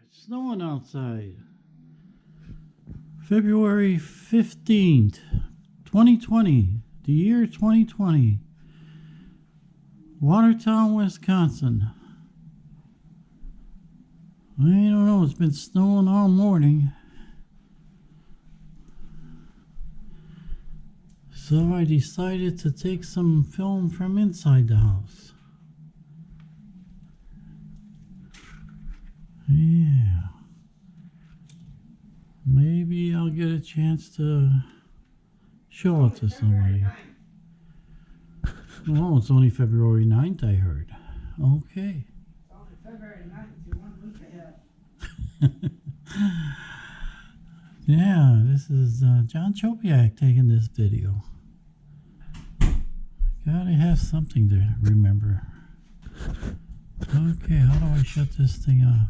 It's snowing outside. February 15th, 2020. The year 2020. Watertown, Wisconsin. I don't know, it's been snowing all morning. So I decided to take some film from inside the house. Yeah. Maybe I'll get a chance to show it to somebody. Oh, it's only February 9th, I heard. Okay. It's only February 9th, you're 1 week ahead. Yeah, this is John Chopiak taking this video. Gotta have something to remember. Okay, how do I shut this thing off?